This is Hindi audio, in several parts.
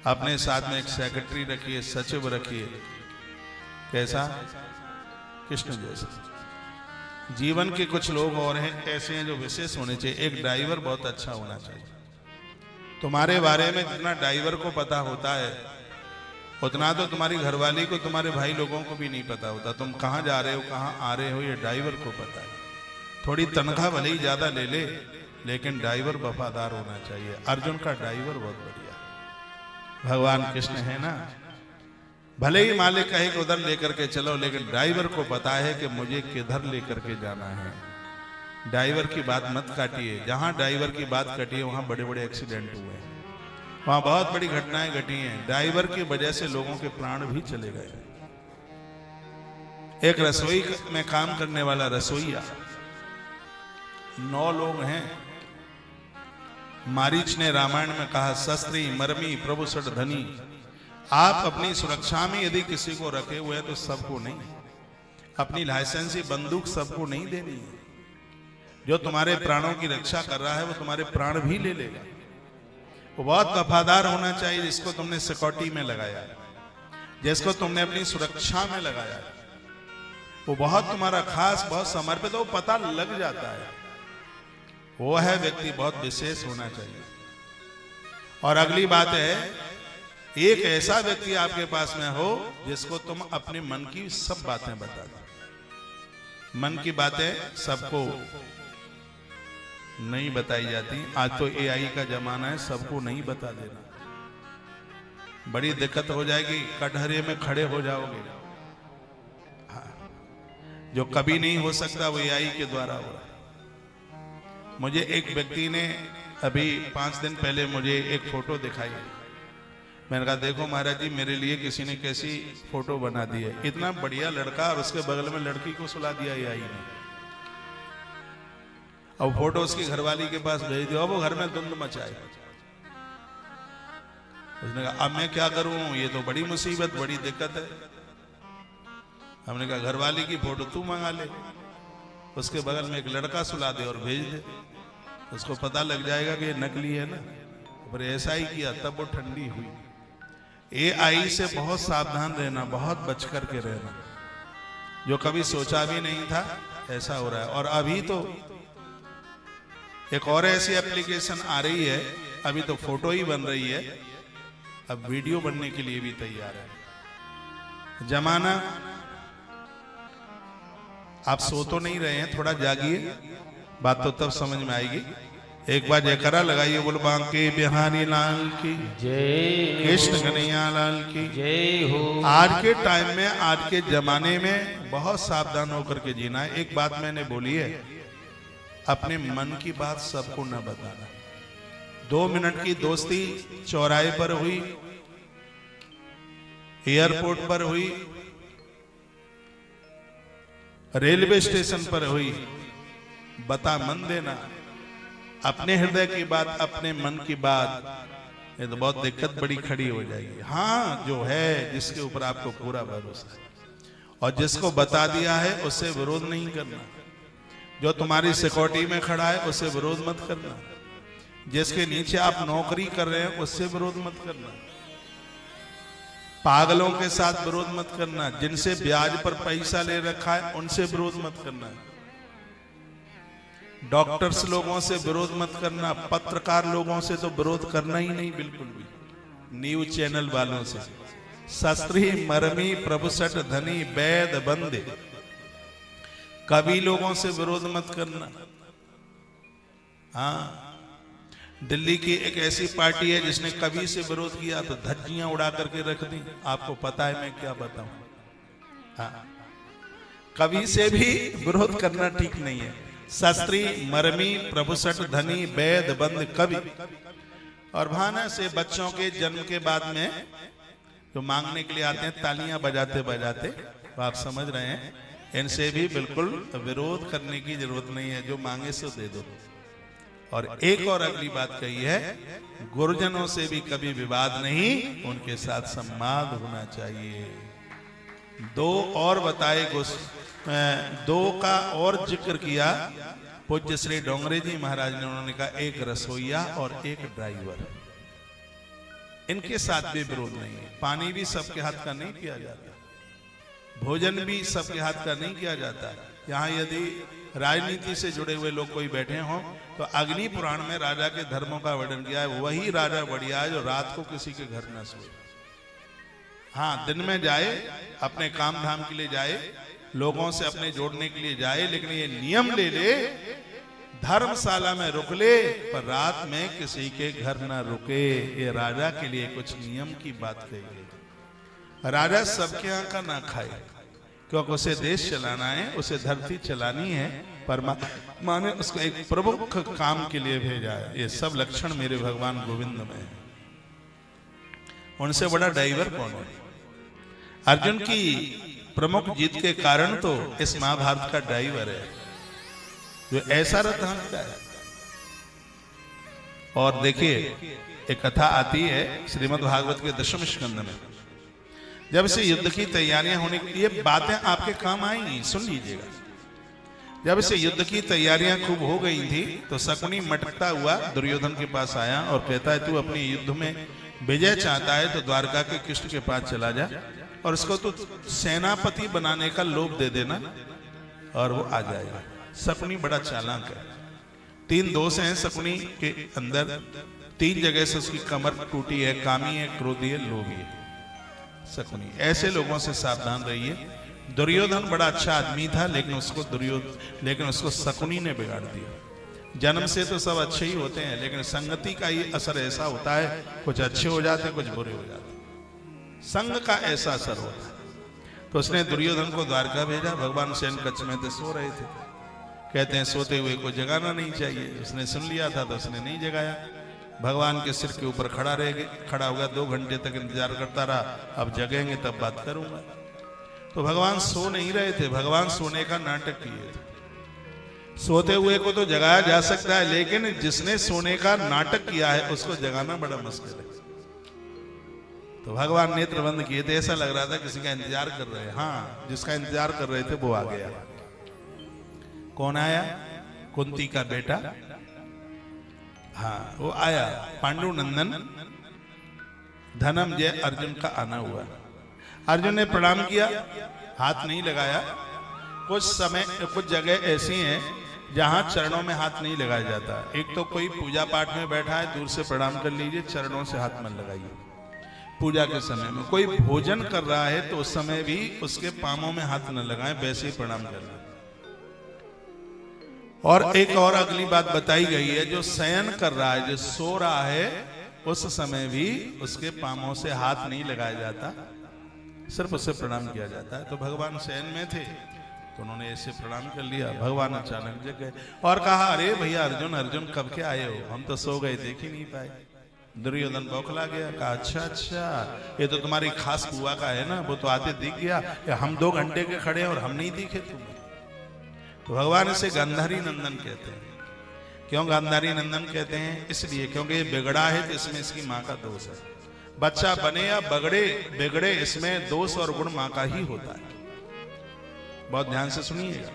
अपने साथ में एक सेक्रेटरी रखिए, सचिव रखिए। कैसा? कृष्ण जैसा। जीवन के कुछ लोग और हैं ऐसे हैं जो विशेष होने चाहिए। एक ड्राइवर बहुत अच्छा होना चाहिए। तुम्हारे बारे में जितना ड्राइवर को पता होता है उतना तो तुम्हारी घरवाली को, तुम्हारे भाई लोगों को भी नहीं पता होता। तुम कहाँ जा रहे हो, कहाँ आ रहे हो, ये ड्राइवर को पता है। थोड़ी तनख्वाह भले ही ज्यादा ले ले, लेकिन ड्राइवर वफादार होना चाहिए। अर्जुन का ड्राइवर बहुत बढ़िया, भगवान कृष्ण है ना। भले ही मालिक कहे कि उधर लेकर के चलो, लेकिन ड्राइवर को पता है कि मुझे किधर लेकर के जाना है। ड्राइवर की बात मत काटिए। जहां ड्राइवर की बात कटी है वहां बड़े बड़े एक्सीडेंट हुए हैं, वहां बहुत बड़ी घटनाएं घटी हैं। ड्राइवर की वजह से लोगों के प्राण भी चले गए। एक रसोई में काम करने वाला रसोईया, 9 लोग हैं। मारीच ने रामायण में कहा, शस्त्री मरमी प्रभु सठ धनी। आप अपनी सुरक्षा में यदि किसी को रखे हुए हैं तो सबको नहीं, अपनी लाइसेंसी बंदूक सबको नहीं देनी है। जो तुम्हारे प्राणों की रक्षा कर रहा है वो तुम्हारे प्राण भी ले लेगा। वो बहुत वफादार होना चाहिए जिसको तुमने सिक्योरिटी में लगाया, जिसको तुमने अपनी सुरक्षा में लगाया। वो बहुत तुम्हारा खास, बहुत समर्पित, वो पता लग जाता है। वो है व्यक्ति बहुत विशेष होना चाहिए। और अगली बात है, एक ऐसा व्यक्ति आपके पास में हो जिसको तुम अपने मन की सब बातें बता दो। मन की बातें सबको नहीं बताई जाती। आज तो एआई का जमाना है, सबको नहीं बता देना, बड़ी दिक्कत हो जाएगी। कटहरे में खड़े हो जाओगे। हाँ, जो कभी नहीं हो सकता वो एआई के द्वारा हो रहा। मुझे एक व्यक्ति ने अभी 5 दिन पहले मुझे एक फोटो दिखाई। मैंने कहा, देखो महाराज जी, मेरे लिए किसी ने कैसी फोटो बना दी है। इतना बढ़िया लड़का और उसके बगल में लड़की को सुला दिया एआई ने। अब फोटो उसकी घरवाली के पास भेज दिया, अब वो घर में धुंध मचाए। उसने कहा, अब मैं क्या करूं, ये तो बड़ी मुसीबत, बड़ी दिक्कत है। हमने कहा, घरवाली की फोटो तू मंगा ले, उसके बगल में एक लड़का सुला दे और भेज दे, उसको पता लग जाएगा कि ये नकली है ना। पर ऐसा ही किया, तब वो ठंडी हुई। एआई से बहुत सावधान रहना, बहुत बच करके रहना। जो कभी सोचा भी नहीं था ऐसा हो रहा है। और अभी तो एक और ऐसी एप्लीकेशन आ रही है, अभी तो फोटो ही बन रही है, अब वीडियो बनने के लिए भी तैयार है। जमाना, आप सो तो नहीं रहे हैं, थोड़ा जागिए, बात तो तब समझ में आएगी। एक बार जयकारा लगाइए, बोल बांके बिहारी लाल की जय, कृष्ण कन्हैया लाल की जय हो। आज के टाइम में, आज के जमाने में बहुत सावधान होकर के जीना है। एक बात मैंने बोली है, अपने मन की बात सबको न बताना। 2 मिनट की दोस्ती चौराहे पर हुई, एयरपोर्ट पर हुई, रेलवे स्टेशन पर हुई, बता मन देना। अपने हृदय की बात, अपने मन की बात, ये तो बहुत दिक्कत बड़ी खड़ी हो जाएगी। हाँ, जो है जिसके ऊपर आपको पूरा भरोसा है और जिसको बता दिया है उससे विरोध नहीं करना। जो तुम्हारी सिक्योरिटी में खड़ा है उससे विरोध मत करना। जिसके नीचे आप नौकरी कर रहे हैं उससे विरोध मत करना। पागलों के साथ विरोध मत करना। जिनसे ब्याज पर पैसा ले रखा है उनसे विरोध मत करना। डॉक्टर्स लोगों से विरोध मत करना। पत्रकार लोगों से तो विरोध करना ही नहीं बिल्कुल भी। न्यूज चैनल वालों से, शस्त्री मरमी प्रभु सठ धनी वैद बंदे, कवि लोगों से विरोध मत करना। हाँ, दिल्ली की एक ऐसी पार्टी है जिसने कवि से विरोध किया तो धज्जियां उड़ा करके रख दी। आपको पता है मैं क्या बताऊं। हाँ, कवि से भी विरोध करना ठीक नहीं है। शस्त्री मरमी प्रभु सठ धनी वैद बंद कवि। और भाना से बच्चों के जन्म के बाद में जो मांगने के लिए आते हैं तालियां बजाते बजाते, तो आप समझ रहे हैं, इनसे भी बिल्कुल विरोध करने की जरूरत नहीं है। जो मांगे सो दे दो। और एक और अगली बात कही है, गुरुजनों से भी कभी विवाद नहीं, उनके साथ संवाद होना चाहिए। 2 और बताए, 2 का और जिक्र किया पूज्य श्री डोंगरे जी महाराज ने। उन्होंने कहा, एक रसोईया और एक ड्राइवर। इनके साथ भी विरोध नहीं है। पानी भी सबके हाथ का नहीं किया जाता, भोजन भी सबके हाथ का नहीं किया जाता। यहाँ यदि राजनीति से जुड़े हुए लोग कोई बैठे हों तो अग्नि पुराण में राजा के धर्मों का वर्णन किया है। वही राजा बढ़िया है जो रात को किसी के घर न सोए। हाँ, दिन में जाए, अपने काम धाम के लिए जाए, लोगों से अपने जोड़ने के लिए जाए, लेकिन ये नियम ले ले, धर्मशाला में रुक ले, पर रात में किसी के घर न रुके। ये राजा के लिए कुछ नियम की बात कही गई। राजा सबके यहाँ का ना खाए, क्योंकि उसे देश चलाना है, उसे धरती चलानी है। परमात्मा ने उसको एक प्रमुख काम के लिए भेजा है। ये सब लक्षण मेरे भगवान गोविंद में है। उनसे बड़ा ड्राइवर कौन है? अर्जुन की प्रमुख जीत के कारण तो इस महाभारत का ड्राइवर है, जो ऐसा रथ हाँकता है। और देखिए, एक कथा आती है श्रीमद् भागवत के 10वें स्कंद में। जब से युद्ध की तैयारियां होने, ये बातें आपके काम आएंगी, सुन लीजिएगा। जब से युद्ध की तैयारियां खूब हो गई थी तो शकुनी मटकता हुआ दुर्योधन के पास आया और कहता है, तू अपने युद्ध में विजय चाहता है तो द्वारका के कृष्ण के पास चला जा और उसको तो सेनापति बनाने का लोभ दे देना और वो आ जाएगा। शकुनी बड़ा चालाक है। 3 दोष हैं शकुनी के अंदर, 3 जगह से उसकी कमर टूटी है। कामी है, क्रोधी है, लोभी है शकुनी। ऐसे लोगों से सावधान रहिए। दुर्योधन बड़ा अच्छा आदमी था, लेकिन उसको शकुनी ने बिगाड़ दिया। जन्म से तो सब अच्छे ही होते हैं, लेकिन संगति का ही असर ऐसा होता है, कुछ अच्छे हो जाते हैं, कुछ बुरे हो जाते हैं। संग का ऐसा असर होता है। तो उसने दुर्योधन को द्वारका भेजा। भगवान शयन कक्ष में सो रहे थे। कहते हैं सोते हुए को जगाना नहीं चाहिए। उसने सुन लिया था तो उसने नहीं जगाया। भगवान के सिर के ऊपर खड़ा होगा। 2 घंटे तक इंतजार करता रहा, अब जगेंगे तब बात करूंगा। तो भगवान सो नहीं रहे थे, भगवान सोने का नाटक किए थे। सोते हुए को तो जगाया जा सकता है, लेकिन जिसने सोने का नाटक किया है उसको जगाना बड़ा मुश्किल है। तो भगवान नेत्र बंद किए थे, ऐसा लग रहा था किसी का इंतजार कर रहे हैं। हाँ, जिसका इंतजार कर रहे थे वो आ गया। कौन आया? कुंती का बेटा। हाँ, वो आया। पांडु नंदन धनंजय अर्जुन का आना हुआ। अर्जुन ने प्रणाम किया, हाथ नहीं लगाया। कुछ जगह ऐसी हैं जहां चरणों में हाथ नहीं लगाया जाता। एक तो कोई पूजा पाठ में बैठा है, दूर से प्रणाम कर लीजिए, चरणों से हाथ मत लगाइए। पूजा के समय में कोई भोजन कर रहा है तो उस समय भी उसके पांवों में हाथ न लगाएं, वैसे ही प्रणाम करना। और एक और अगली बात बताई गई है, जो शयन कर रहा है, जो सो रहा है, उस समय भी उसके पांवों से हाथ नहीं लगाया जाता, सिर्फ उससे प्रणाम किया जाता है। तो भगवान शयन में थे तो उन्होंने ऐसे प्रणाम कर लिया। भगवान अचानक जग गए और कहा, अरे भैया अर्जुन कब के आए हो? हम तो सो गए, देख ही नहीं पाए। दुर्योधन बौखला गया, कहा अच्छा, ये तो तुम्हारी खास बुआ का है ना, वो तो आते दिख गया। हम 2 घंटे के खड़े और हम नहीं दिखे तुम्हें। तो भगवान इसे गांधारी नंदन कहते हैं। क्यों गांधारी नंदन कहते हैं? इसलिए क्योंकि ये बिगड़ा है तो इसमें इसकी माँ का दोष है। बच्चा बने या बिगड़े, इसमें दोष और गुण माँ का ही होता है। बहुत ध्यान से सुनिएगा।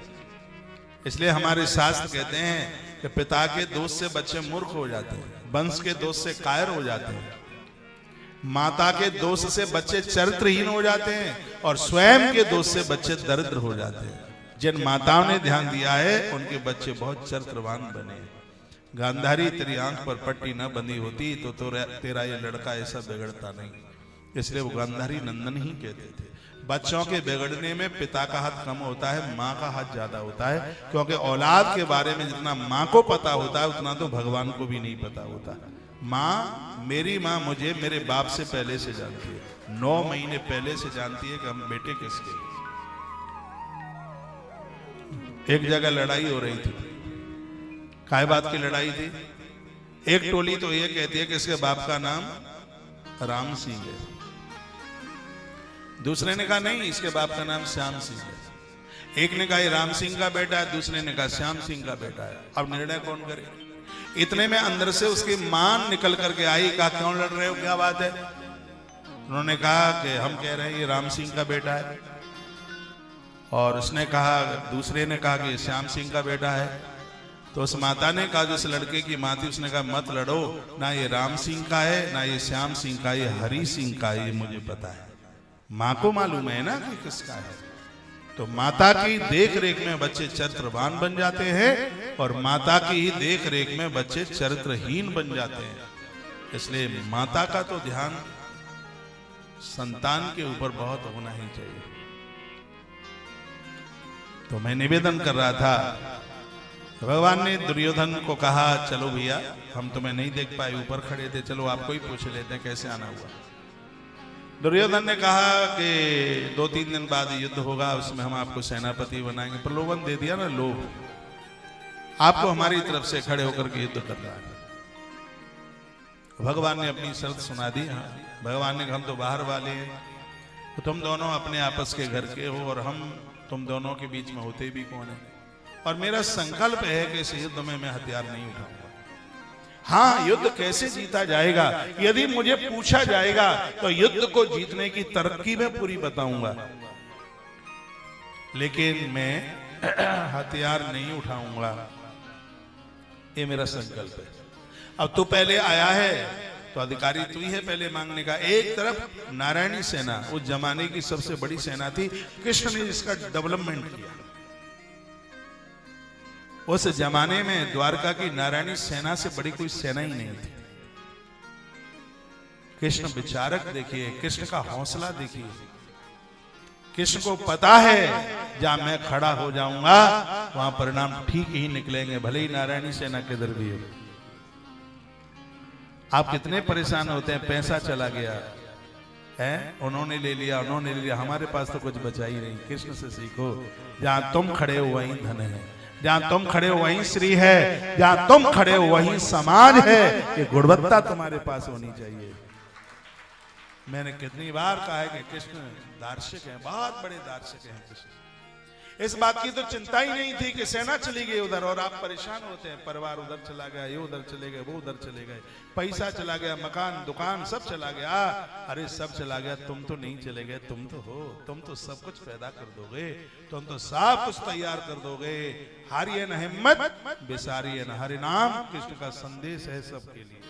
इसलिए हमारे शास्त्र कहते हैं कि पिता के दोष से बच्चे मूर्ख हो जाते हैं, वंश के दोष से कायर हो जाते हैं, माता के दोष से बच्चे चरित्रहीन हो जाते हैं, और स्वयं के दोष से बच्चे दरिद्र हो जाते हैं। जिन माताओं ने ध्यान दिया है उनके बच्चे बहुत चरित्रवान बने। गांधारी, तेरी आंख पर पट्टी न बंधी होती तो तेरा ये लड़का ऐसा बिगड़ता नहीं। इसलिए वो गांधारी नंदन ही कहते थे। बच्चों के बिगड़ने में पिता का हाथ कम होता है, माँ का हाथ ज्यादा होता है, क्योंकि औलाद के बारे में जितना माँ को पता होता है उतना तो भगवान को भी नहीं पता होता। मेरी माँ मुझे मेरे बाप से पहले से जानती है, 9 महीने पहले से जानती है कि हम बेटे किसके। एक जगह लड़ाई हो रही थी। काय बात की लड़ाई थी? एक टोली तो ये कहती है कि इसके बाप का नाम राम सिंह है, दूसरे ने कहा नहीं, इसके बाप का नाम श्याम सिंह है। एक ने कहा ये राम सिंह का बेटा है, दूसरे ने कहा श्याम सिंह का बेटा है। अब निर्णय कौन करे? इतने में अंदर से उसकी मां निकल करके आई। कहा क्यों लड़ रहे हो, क्या बात है? उन्होंने कहा कि हम कह रहे हैं ये राम सिंह का बेटा है, और उसने कहा, दूसरे ने कहा कि श्याम सिंह का बेटा है। तो उस माता ने कहा, जो उस लड़के की माँ थी, उसने कहा मत लड़ो, ना ये राम सिंह का है ना ये श्याम सिंह का, ये हरि सिंह का है, ये मुझे पता है। माँ को मालूम है ना कि किसका है। तो माता की देख रेख में बच्चे चरित्रवान बन जाते हैं और माता की ही देख रेख में बच्चे चरित्रहीन बन जाते हैं। इसलिए माता का तो ध्यान संतान के ऊपर बहुत होना ही चाहिए। तो मैं निवेदन कर रहा था, भगवान ने दुर्योधन को कहा चलो भैया, हम तुम्हें नहीं देख पाए, ऊपर खड़े थे, चलो आपको ही पूछ लेते हैं कैसे आना हुआ। दुर्योधन ने कहा कि 2-3 दिन बाद युद्ध होगा, उसमें हम आपको सेनापति बनाएंगे। प्रलोभन दे दिया ना, लोभ, आपको हमारी तरफ से खड़े होकर के युद्ध करना है। भगवान ने अपनी शर्त सुना दी। हाँ, भगवान ने कहा हम तो बाहर वाले हैं, तो तुम दोनों अपने आपस के घर के हो और हम तुम दोनों के बीच में होते भी कौन है, और मेरा संकल्प है कि इस युद्ध में मैं हथियार नहीं उठाऊंगा। हाँ, युद्ध कैसे जीता जाएगा यदि मुझे पूछा जाएगा तो युद्ध को जीतने की तरकीबें पूरी बताऊंगा, लेकिन मैं हथियार नहीं उठाऊंगा, ये मेरा संकल्प है। अब तू पहले आया है तो अधिकारी तू ही है पहले मांगने का। एक तरफ नारायणी सेना, उस जमाने की सबसे बड़ी सेना थी, कृष्ण ने जिसका डेवलपमेंट किया। उस जमाने में द्वारका की नारायणी सेना से बड़ी कोई सेना ही नहीं थी। कृष्ण विचारक देखिए, कृष्ण का हौसला देखिए। कृष्ण को पता है जहां मैं खड़ा हो जाऊंगा वहां परिणाम ठीक ही निकलेंगे, भले ही नारायणी सेना किधर भी हो। आप कितने परेशान होते हैं, पैसा चला गया है, उन्होंने ले लिया, उन्होंने ले लिया, हमारे पास तो कुछ बचा ही नहीं। कृष्ण से सीखो, जहां तुम खड़े हो वहीं धन है, जहां तुम खड़े हो वहीं श्री है, जहां तुम खड़े हो वहीं समाज है। ये गुणवत्ता तुम्हारे पास होनी चाहिए। मैंने कितनी बार कहा है कि कृष्ण दार्शनिक हैं, बहुत बड़े दार्शनिक हैं कृष्ण। इस बात की तो चिंता ही नहीं थी कि सेना चली गई उधर और आप परेशान होते हैं, परिवार उधर चला गया, ये उधर चले गए, वो उधर चले गए, पैसा चला गया, मकान दुकान सब चला गया। अरे सब चला गया, तुम तो नहीं चले गए, तुम तो हो, तुम तो सब कुछ पैदा कर दोगे, तुम तो सब कुछ तैयार कर दोगे। हारिए न हिम्मत, बिसारिए न हरि नाम, कृष्ण का संदेश है सबके लिए।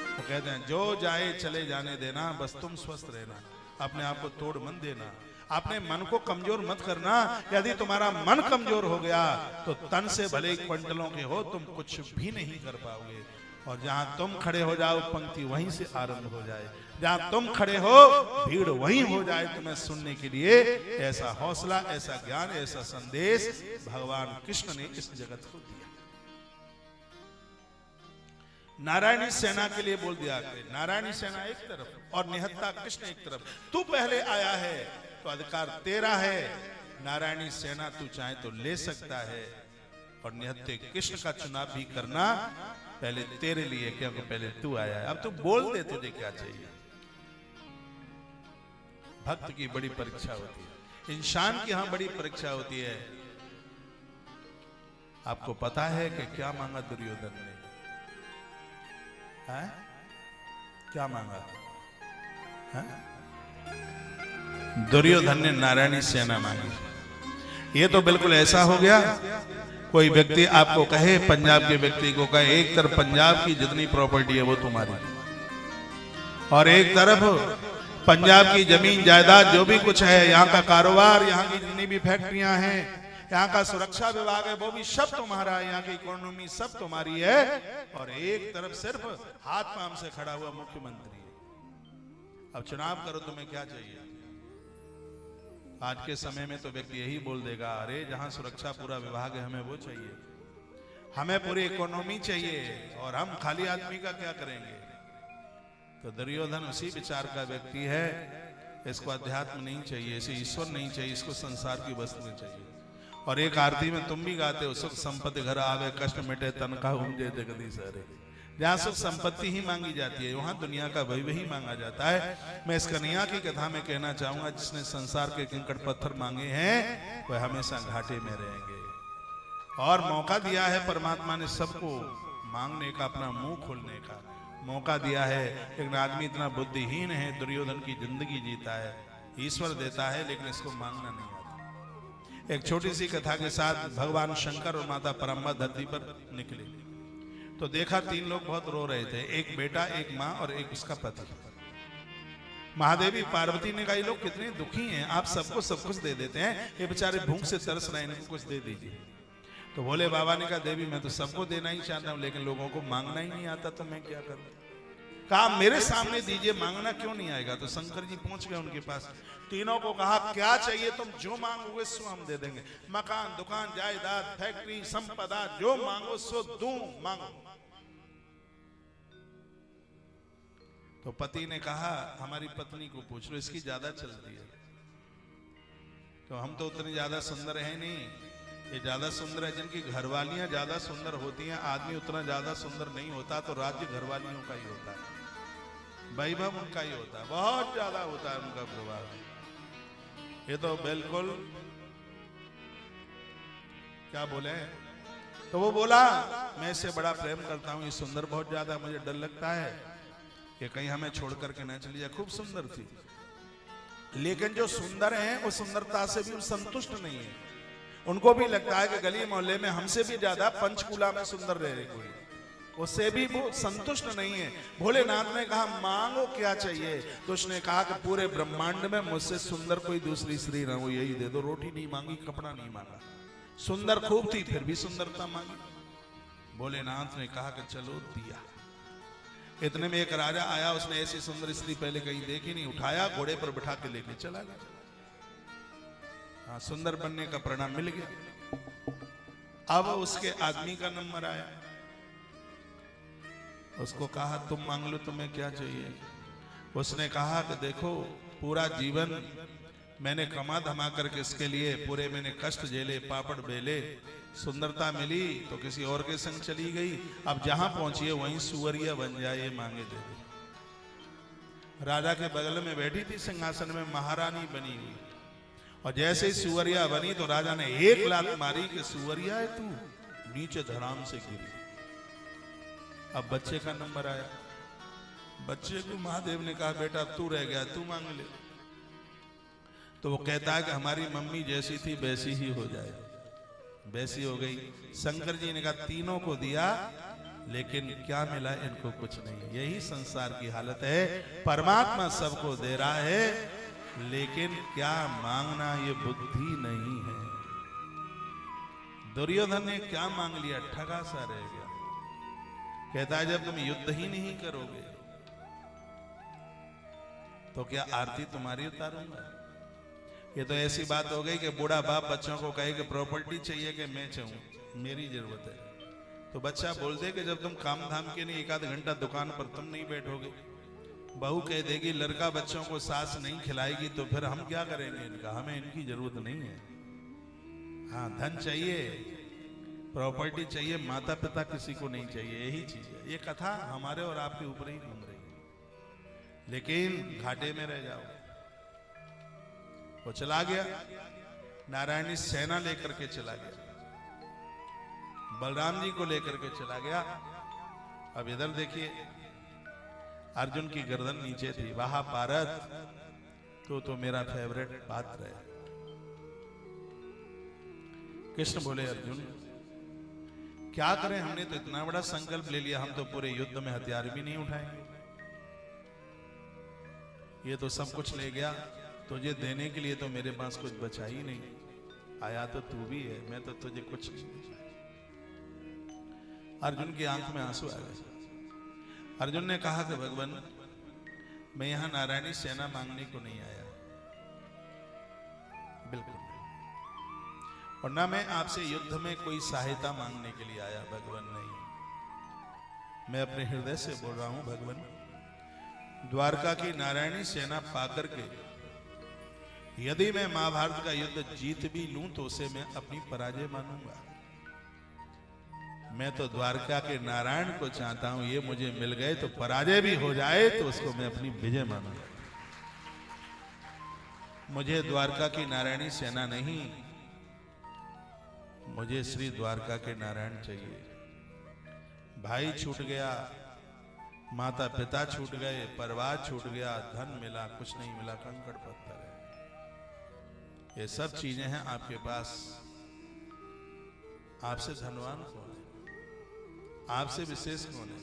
तो कहते हैं जो जाए चले जाने देना, बस तुम स्वस्थ रहना, अपने आप को तोड़ मत देना, अपने मन को कमजोर मत करना। यदि तुम्हारा मन कमजोर हो गया तो तन से भले क्विंटलों के हो, तुम कुछ भी नहीं कर पाओगे। और जहां तुम खड़े हो जाओ पंक्ति वहीं से आरंभ हो जाए, जहां तुम खड़े हो भीड़ वहीं हो जाए तुम्हें सुनने के लिए। ऐसा हौसला, ऐसा ज्ञान, ऐसा संदेश भगवान कृष्ण ने इस जगत को दिया। नारायणी सेना के लिए बोल दिया, नारायणी सेना एक तरफ और निहत्ता कृष्ण एक तरफ। तू पहले आया है तो अधिकार तेरा है, नारायणी सेना तू चाहे तो ले सकता है, और निहत्ते कृष्ण का चुनाव भी करना पहले तेरे लिए, क्योंकि पहले तू आया है। अब तू बोल दे तुझे क्या चाहिए। भक्त की बड़ी परीक्षा होती है, इंसान की यहां बड़ी परीक्षा होती है। आपको पता है कि क्या मांगा दुर्योधन ने? है? क्या मांगा? है? दुर्योधन ने नारायणी सेना मांगी। ये तो बिल्कुल ऐसा हो गया, कोई व्यक्ति आपको कहे, पंजाब के व्यक्ति को कहे एक तरफ पंजाब की जितनी प्रॉपर्टी है वो तुम्हारी, और एक तरफ पंजाब की जमीन जायदाद जो भी कुछ है, यहाँ का कारोबार, यहाँ की जितनी भी फैक्ट्रियां हैं, यहाँ का सुरक्षा विभाग है, वो भी सब तुम्हारा है, यहाँ की इकोनॉमी सब तुम्हारी है, और एक तरफ सिर्फ हाथ पांव से खड़ा हुआ मुख्यमंत्री है। अब चुनाव करो, तुम्हें क्या चाहिए? आज के समय में तो व्यक्ति यही बोल देगा, अरे जहां सुरक्षा पूरा विभाग है हमें वो चाहिए, हमें पूरी इकोनॉमी चाहिए, और हम खाली आदमी का क्या करेंगे? तो दुर्योधन उसी विचार का व्यक्ति है। इसको अध्यात्म नहीं चाहिए, इसे ईश्वर नहीं चाहिए, इसको संसार की वस्तुएं चाहिए। और एक आरती में तुम भी गाते हो, सुख संपत्ति घर आवे, कष्ट मिटे तन का उमजे जगदीश हरे। जहां सुख संपत्ति ही मांगी जाती है वहां दुनिया का वही मांगा जाता है। मैं इस कन्हैया की कथा में कहना चाहूंगा, जिसने संसार के कंकड़ पत्थर मांगे हैं वह हमेशा घाटे में रहेंगे। और मौका दिया है परमात्मा ने सबको मांगने का, अपना मुंह खोलने का मौका दिया है। लेकिन आदमी इतना बुद्धिहीन है, दुर्योधन की जिंदगी जीता है, ईश्वर देता है लेकिन इसको मांगना नहीं आता। एक छोटी सी कथा के साथ भगवान शंकर और माता परम्बा धरती पर निकले तो देखा 3 लोग बहुत रो रहे थे, एक बेटा, एक माँ और एक उसका पति। महादेवी पार्वती ने कहा ये लोग कितने दुखी हैं, आप सबको सब कुछ दे देते हैं, ये बेचारे भूख से तरस रहे हैं, इनको कुछ दे दीजिए। तो भोले बाबा ने कहा देवी मैं तो सबको देना ही चाहता हूं, लेकिन लोगों को मांगना ही नहीं आता, तो मैं क्या करूं। कहा मेरे सामने दीजिए, मांगना क्यों नहीं आएगा। तो शंकर जी पहुंच गए उनके पास, तीनों को कहा क्या चाहिए, तुम जो मांगोगे सो हम दे देंगे, मकान, दुकान, जायदाद, फैक्ट्री, संपदा, जो मांगो सो दूं, मांगो। तो पति ने कहा हमारी पत्नी को पूछ लो, इसकी ज्यादा चलती है। तो हम तो उतनी ज्यादा सुंदर है नहीं, ये ज्यादा सुंदर है जिनकी घरवालियां ज्यादा सुंदर होती हैं, आदमी उतना ज्यादा सुंदर नहीं होता, तो राज्य घरवालियों का ही होता है, वैभव उनका ही होता है, बहुत ज्यादा होता है उनका प्रभाव। ये तो बिल्कुल क्या बोले। तो वो बोला मैं इससे बड़ा प्रेम करता हूं, ये सुंदर बहुत ज्यादा, मुझे डर लगता है कि कहीं हमें छोड़ करके न चली जाए। खूब सुंदर थी, लेकिन जो सुंदर हैं वो सुंदरता से भी संतुष्ट नहीं है, उनको भी लगता है कि गली मोहल्ले में हमसे भी ज्यादा पंचकूला में सुंदर रह रही कोई, उससे भी वो संतुष्ट नहीं है। भोलेनाथ ने कहा मांगो क्या चाहिए। तो उसने कहा कि पूरे ब्रह्मांड में मुझसे सुंदर कोई दूसरी स्त्री ना हो, यही दे दो। रोटी नहीं मांगी, कपड़ा नहीं मांगा, सुंदर खूब थी फिर भी सुंदरता मांगी। भोलेनाथ ने कहा कि चलो दिया। इतने में एक राजा आया, उसने ऐसी सुंदर स्त्री पहले कहीं देखी नहीं, उठाया घोड़े पर बिठा के लेके चला गया। हाँ, सुंदर बनने का परिणाम मिल गया। अब उसके आदमी का नंबर आया, उसको कहा तुम मांग लो, तुम्हें क्या चाहिए। उसने कहा कि देखो पूरा जीवन मैंने कमा धमा करके इसके लिए पूरे मैंने कष्ट झेले, पापड़ बेले, सुंदरता मिली तो किसी और के संग चली गई, अब जहां पहुंची है वहीं सुअरिया बन जाए, ये मांगे दे दे। राजा के बगल में बैठी थी सिंहासन में महारानी बनी हुई, और जैसे ही सुअरिया बनी तो राजा ने एक लात मारी कि सुअरिया है तू, नीचे धड़ाम से गिरी। अब बच्चे का नंबर आया, बच्चे को महादेव ने कहा बेटा तू रह गया, तू मांग ले। तो वो कहता है कि हमारी मम्मी जैसी थी वैसी ही हो जाए, वैसी हो गई। शंकर जी ने कहा तीनों को दिया, लेकिन क्या मिला, इनको कुछ नहीं। यही संसार की हालत है, परमात्मा सबको दे रहा है, लेकिन क्या मांगना ये बुद्धि नहीं है। दुर्योधन ने क्या मांग लिया, ठगा सा रह गया। कहता है जब तुम युद्ध ही नहीं करोगे तो क्या आरती तुम्हारी उतारूंगा। ये तो ऐसी बात हो गई कि बूढ़ा बाप बच्चों को कहे कि प्रॉपर्टी चाहिए कि मैं चाहूं, मेरी जरूरत है। तो बच्चा बोल दे कि जब तुम काम धाम के लिए 1 आध घंटा दुकान पर तुम नहीं बैठोगे, बहू कह देगी लड़का बच्चों को सास नहीं खिलाएगी, तो फिर हम क्या करेंगे इनका, हमें इनकी जरूरत नहीं है। हाँ, धन चाहिए, प्रॉपर्टी चाहिए, माता पिता किसी को नहीं चाहिए, यही चीज है। ये कथा हमारे और आपके ऊपर ही घूम रही है, लेकिन घाटे में रह जाओ। वो चला गया, नारायणी सेना लेकर के चला गया, बलराम जी को लेकर के चला गया। अब इधर देखिए, अर्जुन की गर्दन नीचे थी, महाभारत तो मेरा फेवरेट पात्र है। कृष्ण बोले अर्जुन क्या करें, हमने तो इतना बड़ा संकल्प ले लिया, हम तो पूरे युद्ध में हथियार भी नहीं उठाएंगे। ये तो सब कुछ ले गया, तुझे देने के लिए तो मेरे पास कुछ बचा ही नहीं। आया तो तू भी है, मैं तो तुझे कुछ नहीं। अर्जुन की आंख में आंसू आ गए। अर्जुन ने कहा कि भगवान मैं यहां नारायणी सेना मांगने को नहीं आया, बिल्कुल नहीं, और ना मैं आपसे युद्ध में कोई सहायता मांगने के लिए आया भगवान, नहीं। मैं अपने हृदय से बोल रहा हूं भगवान, द्वारका की नारायणी सेना पाकर के यदि मैं महाभारत का युद्ध जीत भी लूं तो उसे मैं अपनी पराजय मानूंगा। मैं तो द्वारका के नारायण को चाहता हूं, ये मुझे मिल गए तो पराजय भी हो जाए तो उसको मैं अपनी विजय मानूंगा। मुझे द्वारका की नारायणी सेना नहीं, मुझे श्री द्वारका के नारायण चाहिए। भाई छूट गया, माता पिता छूट गए, परिवार छूट गया, धन मिला कुछ नहीं मिला, कंकड़ पत्थर है। ये सब चीजें हैं आपके पास। आपसे धनवान कौन है? आपसे विशेष कौन है?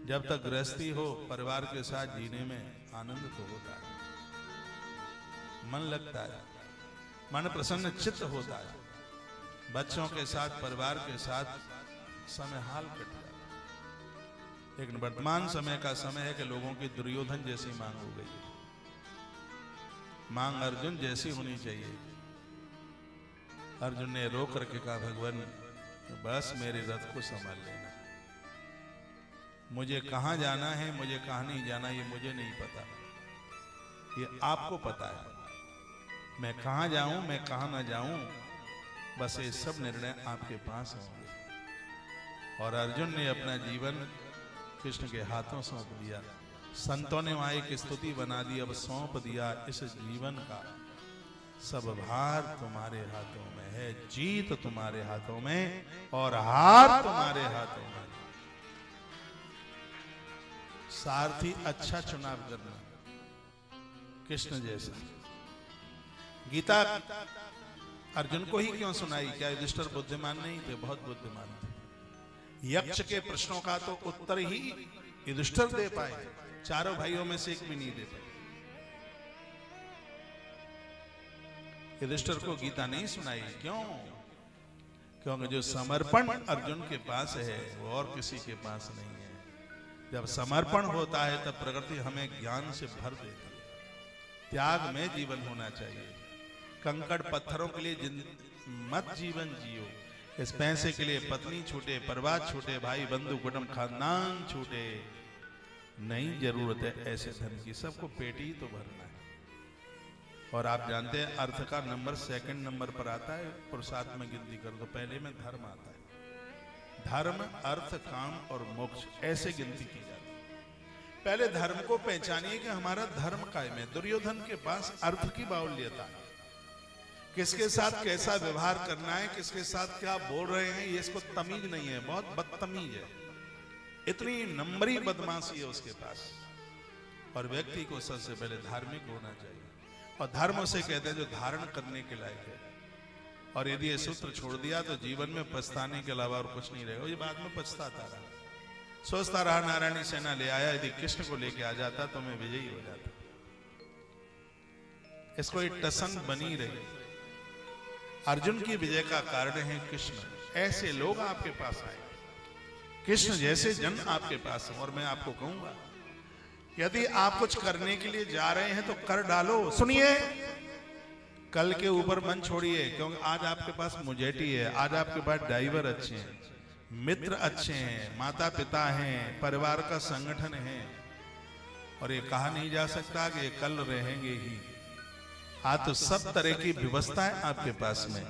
जब तक गृहस्थी हो, परिवार के साथ जीने में आनंद तो होता है, मन लगता है, मन प्रसन्न चित्त होता है, बच्चों के साथ, परिवार के साथ समय हाल कट जाता है। लेकिन वर्तमान समय का समय है कि लोगों की दुर्योधन जैसी मांग हो गई है। मांग अर्जुन जैसी होनी चाहिए। अर्जुन ने रो करके कहा, भगवान बस मेरे रथ को संभाल लेना, मुझे कहां जाना है, मुझे कहां नहीं जाना, ये मुझे नहीं पता, ये आपको पता है। मैं कहां जाऊं, मैं कहां ना जाऊं, बस ये सब निर्णय आपके पास होंगे। और अर्जुन ने अपना जीवन कृष्ण के हाथों सौंप दिया। संतों ने वहां एक स्तुति बना दी, अब सौंप दिया इस जीवन का सब भार तुम्हारे हाथों में है, जीत तुम्हारे हाथों में और हार तुम्हारे हाथों में। सारथी अच्छा चुनाव करना, कृष्ण जैसा। गीता अर्जुन को ही क्यों सुनाई? क्या युधिष्ठिर बुद्धिमान नहीं थे? बहुत बुद्धिमान थे। यक्ष के प्रश्नों का तो उत्तर ही युधिष्ठिर दे पाए, चारों भाइयों में से एक भी नहीं दे पाए। युधिष्ठिर को गीता नहीं सुनाई, क्यों? क्योंकि जो समर्पण अर्जुन के पास है वो और किसी के पास नहीं है। जब समर्पण होता है तब प्रकृति हमें ज्ञान से भर देती है। त्याग में जीवन होना चाहिए। कंकड़ पत्थरों के लिए मत जीवन जियो। इस पैसे के लिए पत्नी छूटे, परिवार छूटे, भाई बंधु कुटुंब खानदान छूटे, नहीं जरूरत है ऐसे धन की। सबको पेट ही तो भरना है। और आप जानते हैं अर्थ का नंबर सेकंड नंबर पर आता है, पुरुषार्थ में गिनती कर दो, पहले में धर्म आता है। धर्म, अर्थ, काम और मोक्ष ऐसे गिनती की जाती है। पहले धर्म को पहचानिए कि हमारा धर्म कायम है। दुर्योधन के पास अर्थ की बाहुल्यता है, किसके साथ कैसा व्यवहार करना है, किसके साथ क्या बोल रहे हैं, ये इसको तमीज नहीं है, बहुत बदतमीज है। इतनी नंबरी बदमाशी है उसके पास। और व्यक्ति को सबसे पहले धार्मिक होना चाहिए, और धर्म उसे कहते हैं जो धारण करने के लायक है। और यदि ये सूत्र छोड़ दिया तो जीवन में पछताने के अलावा और कुछ नहीं रहेगा। ये बाद में पछताता रहा, सोचता रहा नारायणी सेना ले आया, यदि कृष्ण को लेके आ जाता तो मैं विजयी हो जाता। इसको एक टसन बनी रही। अर्जुन की विजय का कारण है कृष्ण। ऐसे लोग आपके पास आए, कृष्ण जैसे जन आपके पास हैं। और मैं आपको कहूंगा, यदि आप कुछ करने के लिए जा रहे हैं तो कर डालो। सुनिए, कल के ऊपर मन छोड़िए, क्योंकि आज आपके पास मुजेटी है, आज आपके पास ड्राइवर अच्छे हैं, मित्र अच्छे हैं, माता पिता हैं, परिवार का संगठन है। और ये कहा नहीं जा सकता कि ये कल रहेंगे ही। आज तो सब तरह की व्यवस्था है आपके पास में।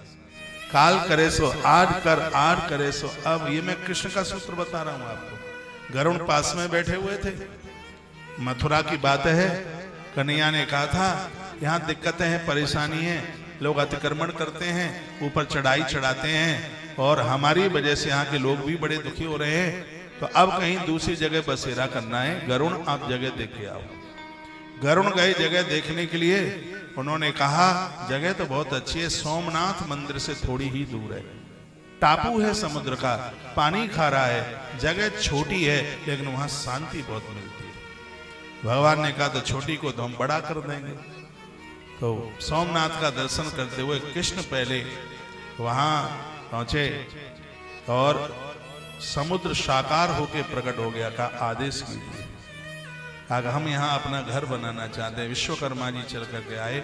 काल करे सो आज कर, आज करे सो अब। ये मैं कृष्ण का सूत्र बता रहा हूं आपको। गरुड़ पास में बैठे हुए थे, मथुरा की बात है। कन्हैया ने कहा था यहाँ दिक्कतें हैं, परेशानी है, लोग अतिक्रमण करते हैं, ऊपर चढ़ाई चढ़ाते हैं, और हमारी वजह से यहाँ के लोग भी बड़े दुखी हो रहे हैं। तो अब कहीं दूसरी जगह बसेरा करना है। गरुड़ आप जगह देख के आओ। गरुड़ गए जगह देखने के लिए। उन्होंने कहा जगह तो बहुत अच्छी है, सोमनाथ मंदिर से थोड़ी ही दूर है, टापू है समुद्र का, पानी खारा है, जगह छोटी है, लेकिन वहां शांति बहुत मिलती है। भगवान ने कहा तो छोटी को तो हम बड़ा कर देंगे। तो सोमनाथ का दर्शन करते हुए कृष्ण पहले वहां पहुंचे और समुद्र साकार होकर प्रकट हो गया। का आदेश कीजिए। अगर हम यहाँ अपना घर बनाना चाहते हैं। विश्वकर्मा जी चल करके आए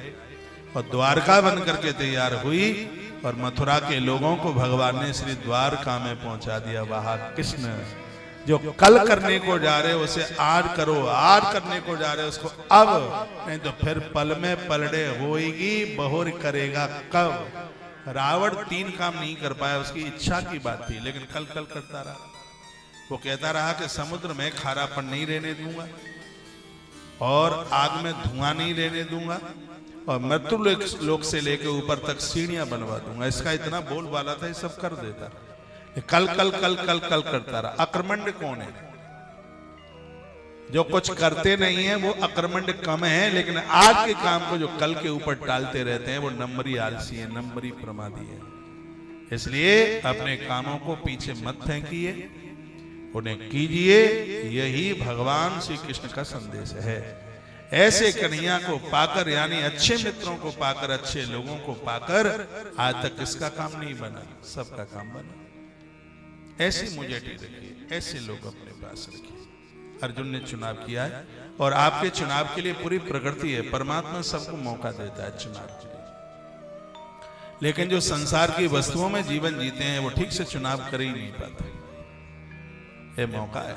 और द्वारका बन करके तैयार हुई, और मथुरा के लोगों को भगवान ने श्री द्वारका में पहुंचा दिया। वहां कृष्ण जो कल करने को जा रहे उसे आज करो, आज करने को जा रहे उसको अब, नहीं तो फिर पल में पलड़े होएगी, बहुर करेगा कब। रावण 3 काम नहीं कर पाया, उसकी इच्छा की बात थी, लेकिन कल कल करता रहा। वो कहता रहा कि समुद्र में खारापन नहीं रहने दूंगा, और आग में धुआं नहीं रहने दूंगा, और मृत्यु लोक से लेकर ऊपर तक सीढ़ियां बनवा दूंगा। इसका इतना बोलबाला था, ये सब कर देता। कल कल कल कल कल करता रहा। अकर्मण्य कौन है? जो कुछ करते नहीं है वो अकर्मण्य कम है, लेकिन आज के काम को जो कल के ऊपर टालते रहते हैं वो नंबरी आलसी है, नंबरी प्रमादी है। इसलिए अपने कामों को पीछे मत फेंकिए, उन्हें कीजिए। यही भगवान श्री कृष्ण का संदेश है। ऐसे कन्हैया को पाकर, यानी अच्छे मित्रों को पाकर, अच्छे लोगों को पाकर आज तक किसका काम नहीं बना, सबका काम बना। ऐसी मुझेटी रखिए, ऐसे लोग अपने पास रखिए। अर्जुन ने चुनाव किया है और आपके चुनाव के लिए पूरी प्रकृति है। परमात्मा सबको मौका देता है चुनाव के लिए, लेकिन जो संसार की वस्तुओं में जीवन जीते हैं वो ठीक से चुनाव कर ही नहीं पाते। ये मौका है।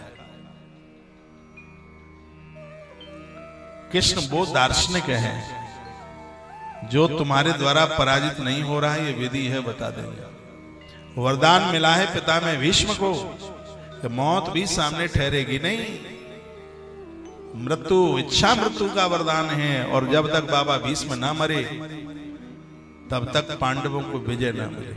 कृष्ण वो दार्शनिक है जो तुम्हारे द्वारा पराजित नहीं हो रहा है, ये विधि है, बता देंगे। वरदान मिला है पिता में भीष्म को कि मौत भी सामने ठहरेगी नहीं। मृत्यु इच्छा मृत्यु का वरदान है, और जब तक बाबा भीष्म ना मरे तब तक पांडवों को विजय ना मिले।